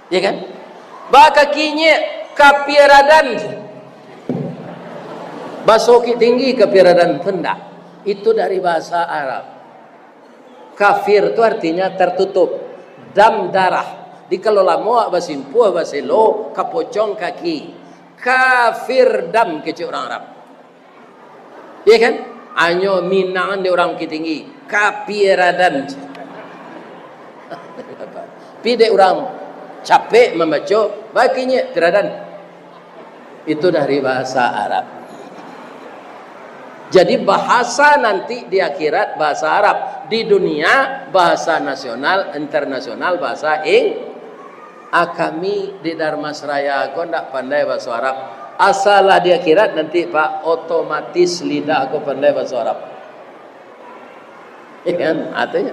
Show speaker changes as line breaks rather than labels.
Ya kan? Baka kinya kapiradan. Basoki tinggi kapiradan pendak. Itu dari bahasa Arab. Kafir itu artinya tertutup. Dam darah. Di kalau lama basimpuh baselo kapocong kaki. Kafir dam kecil orang Arab. Ya kan? Anyo minangan di orang tinggi. Kapiradan. Pide orang capek membaca bakinya piradan. Itu dari bahasa Arab. Jadi bahasa nanti di akhirat bahasa Arab, di dunia bahasa nasional, internasional bahasa kami di Dharmasraya aku ndak pandai bahasa Arab. Asalah di akhirat nanti Pak otomatis lidah aku pandai bahasa Arab. Ya kan? Artinya